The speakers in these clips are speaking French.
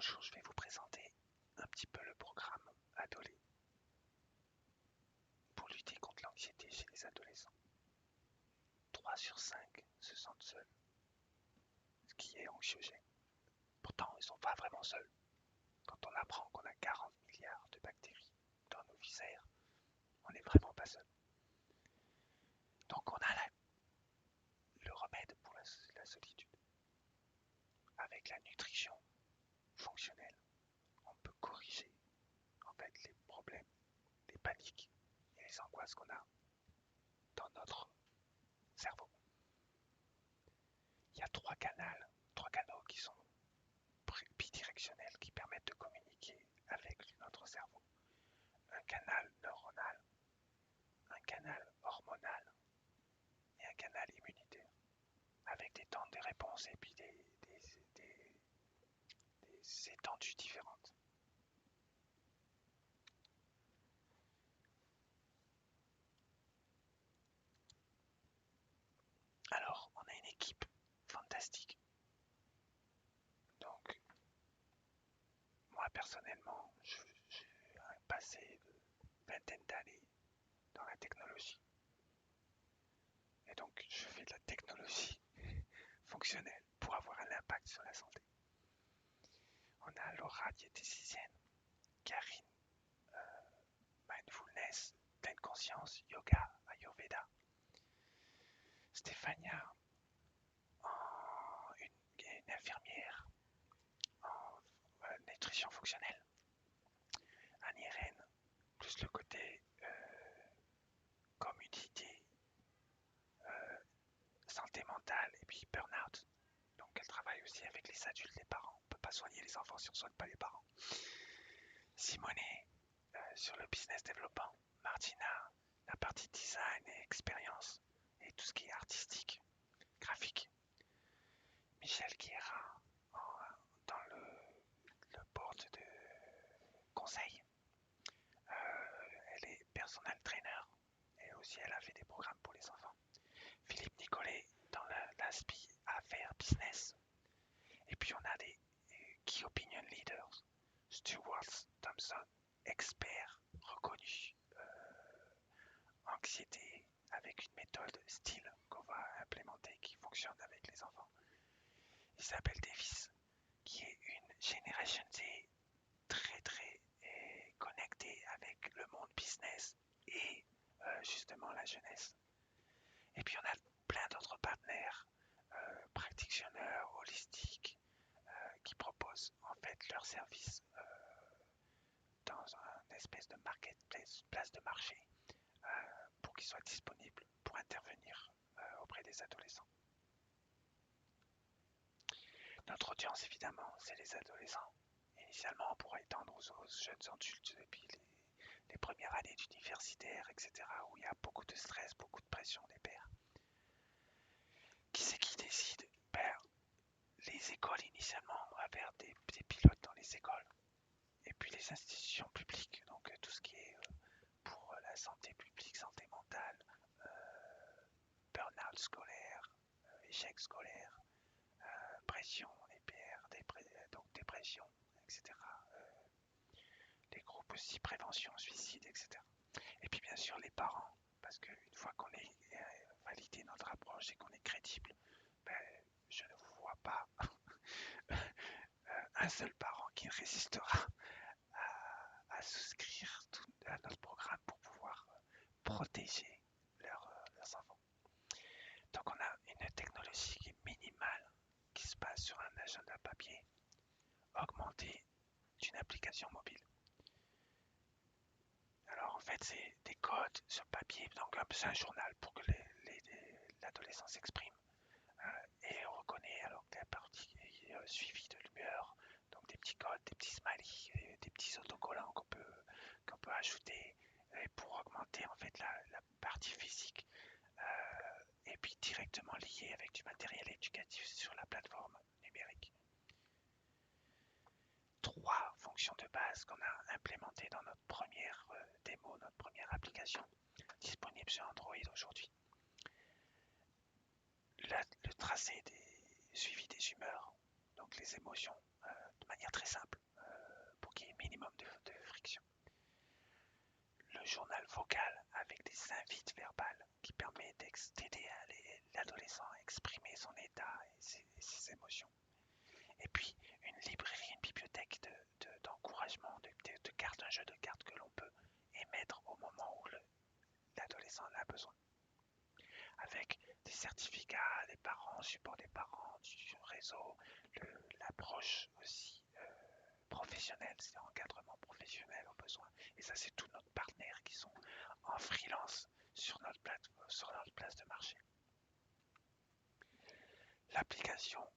Bonjour, je vais vous présenter un petit peu le programme Adolé pour lutter contre l'anxiété chez les adolescents. 3 sur 5 se sentent seuls, ce qui est anxiogène. Pourtant, ils ne sont pas vraiment seuls. Quand on apprend qu'on a 40 milliards de bactéries dans nos viscères, on n'est vraiment pas seul. Donc on a le remède pour la solitude. Avec la nutrition fonctionnelle, on peut corriger en fait les problèmes, les paniques et les angoisses qu'on a dans notre cerveau. Il y a trois canaux qui sont bidirectionnels qui permettent de communiquer avec notre cerveau. Un canal neuronal, un canal hormonal et un canal immunitaire, avec des temps de réponse et puis des étendues différentes. Alors, on a une équipe fantastique. Donc, moi personnellement, j'ai un passé de vingtaine d'années dans la technologie. Et donc, je fais de la technologie fonctionnelle pour avoir un impact sur la santé. On a Laura, diététicienne, Karine, mindfulness, pleine conscience, yoga, ayurveda, Stéphania, une infirmière en nutrition fonctionnelle, Anne-Irène, plus le côté community, santé mentale et puis burn-out. Donc elle travaille aussi avec les adultes, les parents. On ne peut pas soigner les enfants si on ne soigne pas les parents. Simonet, sur le business développement. Martina, la partie design et expérience et tout ce qui est artistique, graphique. Michel Guerra dans le board de conseil. Elle est personal trainer et aussi elle a fait des programmes pour les enfants. Philippe Nicolet dans l'aspect affaires business. Et puis on a des key opinion leaders. Stuart Thompson, expert reconnu anxiété avec une méthode style qu'on va implémenter qui fonctionne avec les enfants. Isabelle Davis, qui est une Generation Z très connectée avec le monde business et justement la jeunesse. Et puis on a plein d'autres partenaires, practitioners, holistiques, qui proposent en fait leurs services dans une espèce de marketplace, place de marché, pour qu'ils soient disponibles pour intervenir auprès des adolescents. Notre audience, évidemment, c'est les adolescents. Initialement, on pourra étendre aux jeunes adultes depuis les premières années d'universitaire, etc., où il y a beaucoup de stress, beaucoup de pression des pairs. Qui c'est qui décide? Les écoles, initialement, on va faire des pilotes dans les écoles. Et puis les institutions publiques, donc tout ce qui est pour la santé publique, santé mentale, burn-out scolaire, échec scolaire, pression, les PR, donc dépression, etc. Les groupes aussi, prévention, suicide, etc. Et puis bien sûr les parents, parce qu'une fois qu'on est validé notre approche et qu'on est crédible, je ne vous vois pas un seul parent qui résistera à souscrire à notre programme pour pouvoir protéger leurs enfants. Donc on a une technologie qui est minimale, qui se passe sur un agenda papier, augmenté d'une application mobile. Alors en fait c'est des codes sur papier, donc c'est un journal pour que l'adolescent s'exprime. Et on reconnaît alors que la partie est suivie de l'humeur, donc des petits codes, des petits smileys, des petits autocollants qu'on peut ajouter pour augmenter en fait la partie physique et puis directement lié avec du matériel éducatif sur la plateforme numérique. 3 fonctions de base qu'on a implémentées dans notre première démo, notre première application disponible sur Android aujourd'hui. Le tracé suivi des humeurs, donc les émotions de manière très simple pour qu'il y ait minimum de friction. Le journal vocal avec des invites verbales qui permet d'aider l'adolescent à exprimer son état et ses émotions. Et puis une librairie, une bibliothèque d'encouragement, de cartes, un jeu de cartes que l'on peut émettre au moment où l'adolescent en a besoin. Avec des certificats des parents, support des parents, du réseau, l'approche aussi professionnelle, c'est l'encadrement professionnel au besoin. Et ça, c'est tous nos partenaires qui sont en freelance sur notre place de marché. L'application,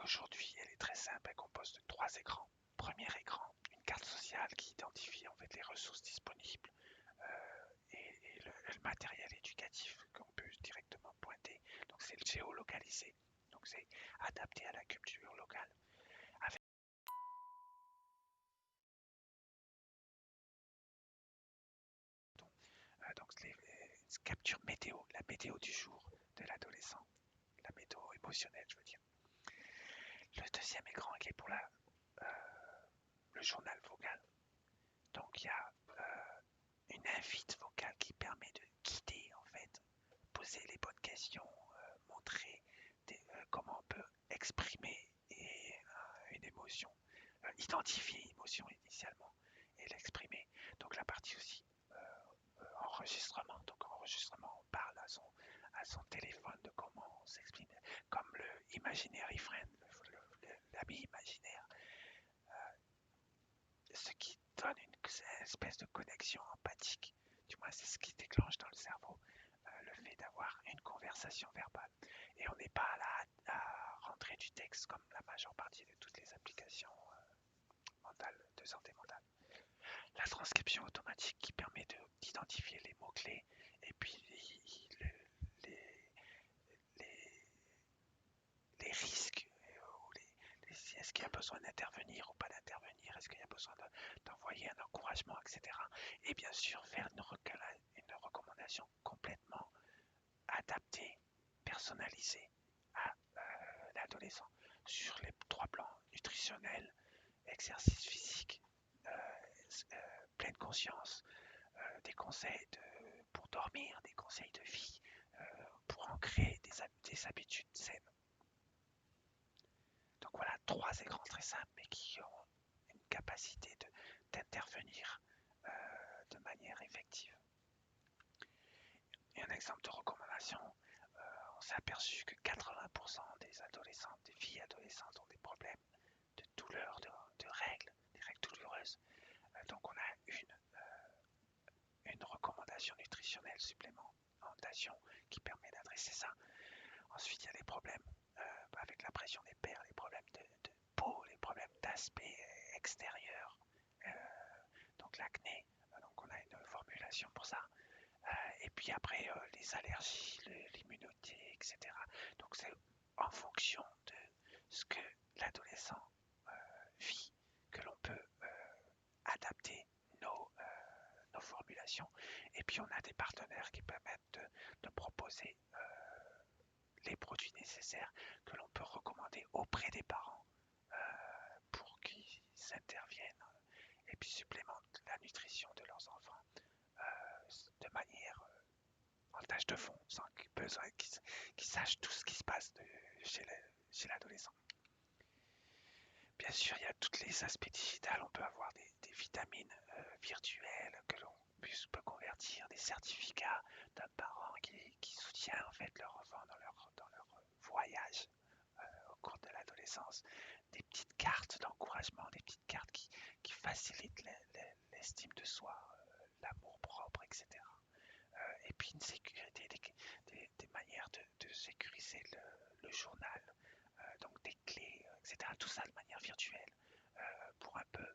aujourd'hui, elle est très simple, elle compose de 3 écrans. Premier écran, une carte sociale qui identifie en fait les ressources disponibles et le matériel éducatif qu'on peut directement pointer. Donc c'est le géolocalisé, donc c'est adapté à la culture locale. Donc les captures météo, la météo du jour de l'adolescent, la météo émotionnelle, je veux dire. Le deuxième écran qui est pour le journal vocal. Donc il y a une invite vocale qui permet de guider en fait, poser les bonnes questions, montrer comment on peut exprimer une émotion, identifier une émotion initialement et l'exprimer. Donc la partie aussi enregistrement. Donc enregistrement, on parle à son téléphone de comment on s'exprime, comme le imaginary friend, l'ami imaginaire, ce qui donne une espèce de connexion empathique. Du moins, c'est ce qui déclenche dans le cerveau le fait d'avoir une conversation verbale. Et on n'est pas là à rentrer du texte comme la majeure partie de toutes les applications mentales, de santé mentale. La transcription automatique qui permet d'identifier les mots-clés et puis les risques, est-ce qu'il y a besoin d'intervenir ou pas d'intervenir, est-ce qu'il y a besoin d'envoyer un encouragement, etc. Et bien sûr faire une recommandation complètement adaptée, personnalisée à l'adolescent sur les 3 plans nutritionnels, exercice physique, pleine conscience, des conseils pour dormir, des conseils de vie, pour en créer des habitudes saines. Donc voilà, 3 écrans très simples mais qui ont une capacité d'intervenir de manière effective. Et un exemple de recommandation, on s'est aperçu que 80% des adolescents, des filles adolescentes ont des problèmes de douleur, de règles, des règles douloureuses. Donc on a une recommandation nutritionnelle supplémentation qui permet d'adresser ça. Ensuite, il y a les problèmes avec la pression des pairs, les problèmes de peau, les problèmes d'aspect extérieur, donc l'acné. Donc on a une formulation pour ça. Et puis après, les allergies, l'immunité, etc. Donc c'est en fonction de ce que l'adolescent vit que l'on peut adapter nos formulations. Et puis on a des partenaires qui permettent de proposer les produits nécessaires que l'on peut recommander auprès des parents pour qu'ils interviennent et puis supplémentent la nutrition de leurs enfants de manière en tâche de fond, sans besoin qu'ils sachent tout ce qui se passe chez l'adolescent. Bien sûr, il y a tous les aspects digitaux, on peut avoir des vitamines virtuelles que l'on peut convertir, des certificats d'un parent qui soutient en fait leur enfant dans leur voyage au cours de l'adolescence, des petites cartes d'encouragement, des petites cartes qui facilitent l'estime de soi, l'amour propre, etc. Et puis une sécurité, des manières de sécuriser le journal, donc des clés, etc. Tout ça de manière virtuelle pour un peu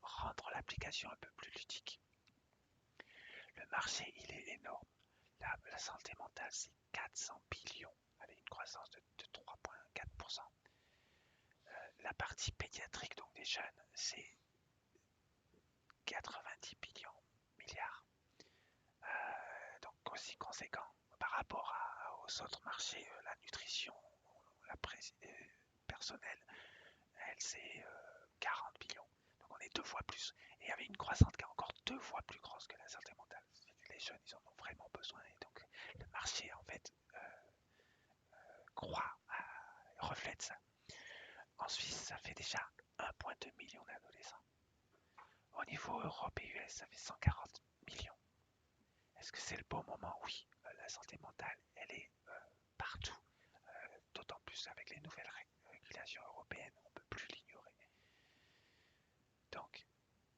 rendre l'application un peu plus ludique. Le marché, il est énorme. La santé mentale, c'est 400 billions avec une croissance de 3,4%. La partie pédiatrique, donc des jeunes, c'est 90 milliards. Donc aussi conséquent par rapport aux autres marchés, la nutrition, la personnel, elle c'est 40 millions. Donc on est 2 fois plus. Et il y avait une croissance qui est encore 2 fois plus grosse que la santé mentale. Les jeunes, ils en ont vraiment besoin. Et donc le marché, en fait, croit, reflète ça. En Suisse, ça fait déjà 1,2 million d'adolescents. Au niveau Europe et US, ça fait 140 millions. Est-ce que c'est le bon moment? Oui. La santé mentale, elle est partout. D'autant plus avec les nouvelles régulations européennes, on ne peut plus l'ignorer. Donc,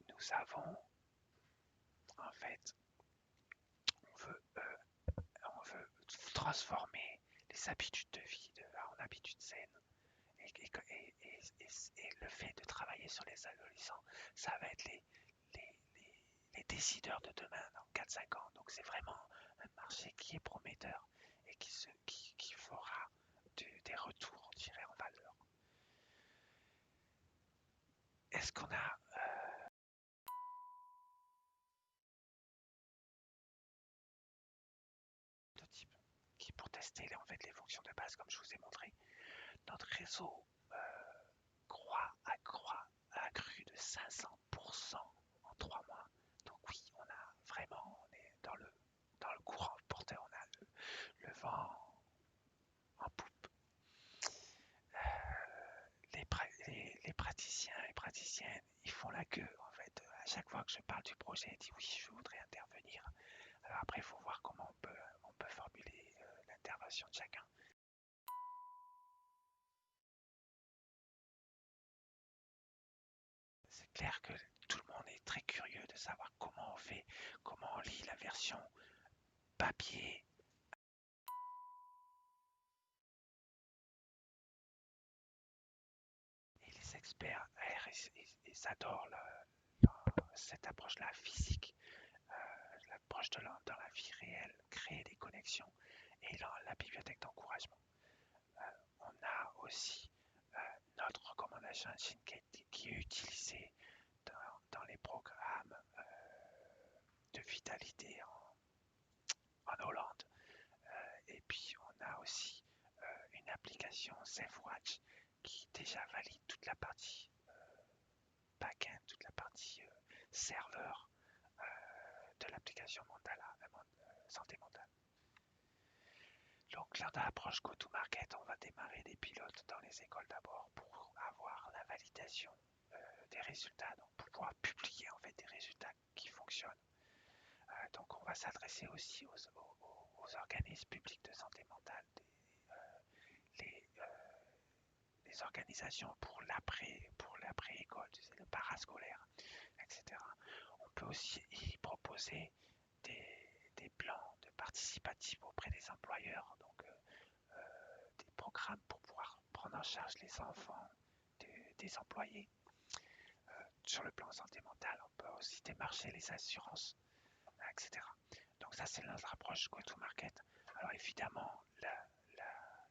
nous avons, en fait, on veut transformer les habitudes de vie en habitudes saines. Et le fait de travailler sur les adolescents, ça va être les décideurs de demain dans 4-5 ans. Donc c'est vraiment un marché qui est prometteur et qui fera des retours, on dirait, en valeur. Est-ce qu'on a de type qui, pour tester en fait, les fonctions de base, comme je vous ai montré, notre réseau a cru de 500% en 3 mois. Donc oui, on est dans le courant porteur, on a le vent en poupe. Les praticiens et praticiennes, ils font la queue en fait. À chaque fois que je parle du projet, ils disent oui, je voudrais intervenir. Alors après, il faut voir comment on peut formuler l'intervention de chacun. C'est clair que tout le monde est très curieux de savoir comment on fait, comment on lit la version papier. Et les experts, ils adorent cette approche-là physique, l'approche dans la vie réelle, créer des connexions et la bibliothèque d'encouragement. On a aussi notre recommandation engine qui est utilisée dans les programmes de vitalité en Hollande. Et puis on a aussi une application SafeWatch qui déjà valide toute la partie backend, toute la partie serveur de l'application santé mentale. Donc là, dans l'approche go-to-market, on va démarrer des pilotes dans les écoles d'abord pour avoir la validation des résultats, donc pour pouvoir publier en fait des résultats qui fonctionnent. Donc on va s'adresser aussi aux organismes publics de santé mentale, les organisations pour l'après-école, le parascolaire, etc. On peut aussi y proposer des plans de participatifs auprès des employeurs, donc des programmes pour pouvoir prendre en charge les enfants des employés. Sur le plan santé mentale, on peut aussi démarcher les assurances, etc. Donc ça, c'est notre approche go-to-market. Alors évidemment,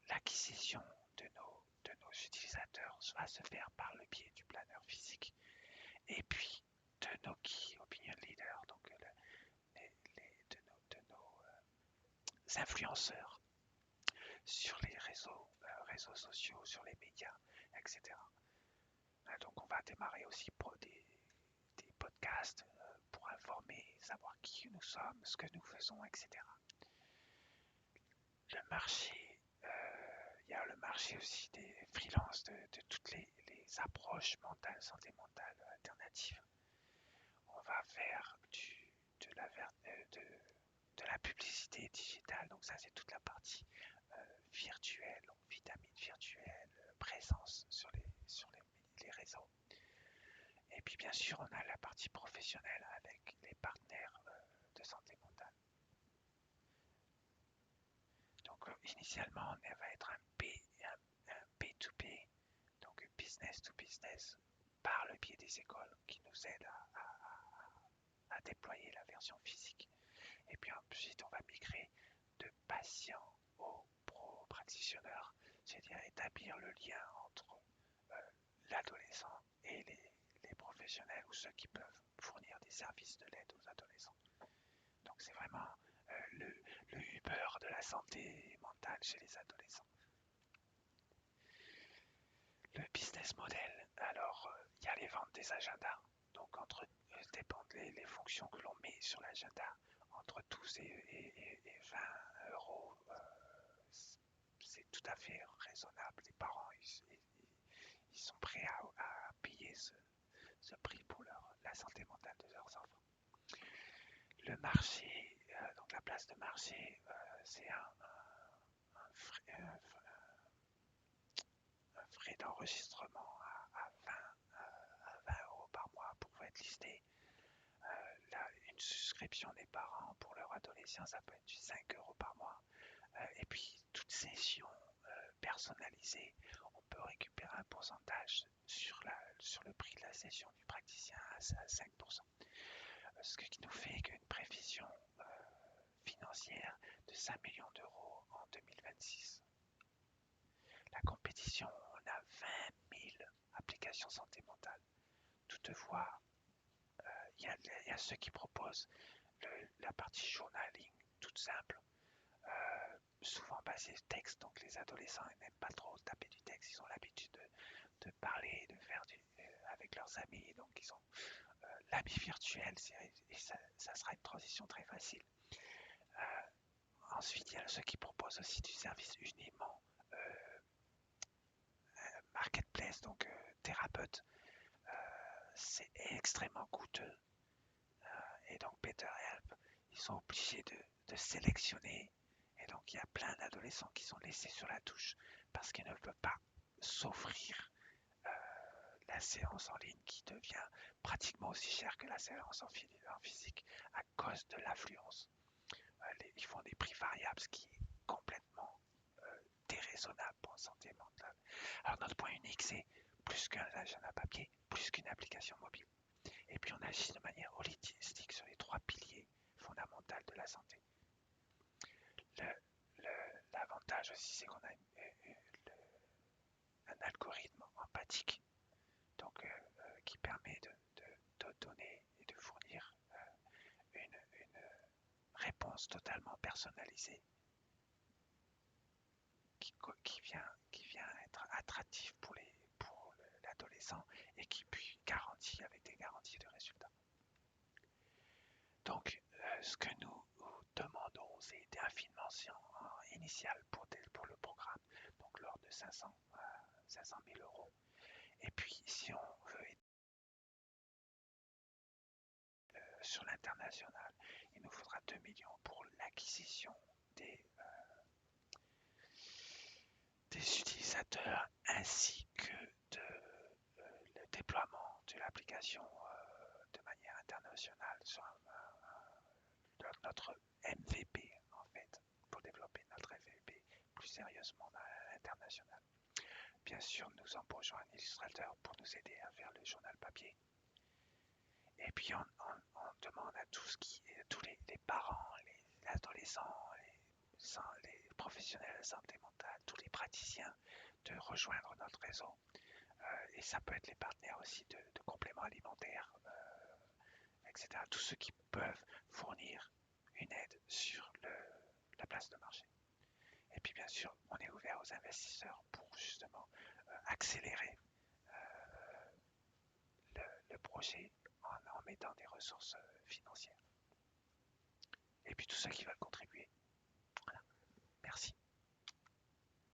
l'acquisition de nos utilisateurs va se faire par le biais du planeur physique et puis de nos key opinion leaders, donc de nos influenceurs sur les réseaux sociaux, sur les médias, etc. Donc on va démarrer aussi pour des podcasts pour informer, savoir qui nous sommes, ce que nous faisons, etc. Le marché, il y a le marché aussi des freelances, de toutes les approches mentales, santé mentale alternatives. On va faire de la publicité digitale, donc ça c'est toute la partie virtuelle, donc vitamine virtuelle, présence sur les réseaux. Et puis bien sûr, on a la partie professionnelle avec les partenaires de santé mentale. Donc initialement, on va être un P2P, donc business to business, par le biais des écoles qui nous aident à déployer la version physique. Et puis ensuite, on va migrer de patients aux pro-practitioners, c'est-à-dire établir le lien entre l'adolescent et les professionnels ou ceux qui peuvent fournir des services de l'aide aux adolescents. Donc c'est vraiment le Uber de la santé mentale chez les adolescents. des agendas. Donc, dépendent les fonctions que l'on met sur l'agenda, entre 12 et 20 euros, c'est tout à fait raisonnable. Les parents, ils sont prêts à payer ce prix pour la santé mentale de leurs enfants. Le marché, donc la place de marché, c'est un frais d'enregistrement à 20 euros par mois pour être listé. Une souscription des parents pour leur adolescence, ça peut être du 5 euros par mois. Et puis, toute session personnalisée, on peut récupérer un pourcentage sur le prix de la session du praticien à 5%. Ce qui nous fait qu'une prévision financière de 5 millions d'euros en 2026. La compétition, on a 20 000 applications santé mentale. Toutefois, il y a ceux qui proposent la partie journaling toute simple, souvent basée texte, donc les adolescents n'aiment pas trop taper du texte, ils ont l'habitude de parler, de faire avec leurs amis, donc ils ont l'ami virtuel, et ça sera une transition très facile. Ensuite, il y a ceux qui proposent aussi du service uniquement marketplace, donc thérapeute. C'est extrêmement coûteux. Et donc BetterHelp, ils sont obligés de sélectionner. Et donc il y a plein d'adolescents qui sont laissés sur la touche parce qu'ils ne peuvent pas s'offrir la séance en ligne qui devient pratiquement aussi chère que la séance en physique à cause de l'affluence. Ils font des prix variables, ce qui est complètement déraisonnable pour la santé mentale. Alors notre point unique, c'est plus qu'un agenda papier, plus qu'une application mobile. Et puis on agit de manière holistique sur les 3 piliers fondamentaux de la santé. L'avantage aussi, c'est qu'on a un algorithme empathique, donc qui permet de donner et de fournir une réponse totalement personnalisée qui vient être attractif pour l'adolescent et qui puis garantit avec des garanties de résultats. Donc, ce que nous demandons, c'est un financement initial pour le programme, donc l'ordre de 500 000 euros. Et puis, si on veut sur l'international, il nous faudra 2 millions pour l'acquisition des utilisateurs ainsi que le déploiement de l'application de manière internationale sur notre MVP en fait, pour développer notre MVP plus sérieusement à l'international. Bien sûr, nous embauchons un illustrateur pour nous aider à faire le journal papier. Et puis on demande à tous les parents, les adolescents, les professionnels de santé mentale, tous les praticiens de rejoindre notre réseau. Et ça peut être les partenaires aussi de compléments alimentaires, etc. Tous ceux qui peuvent fournir une aide sur la place de marché. Et puis bien sûr, on est ouvert aux investisseurs pour justement accélérer le projet en mettant des ressources financières. Et puis tous ceux qui veulent contribuer. Voilà. Merci.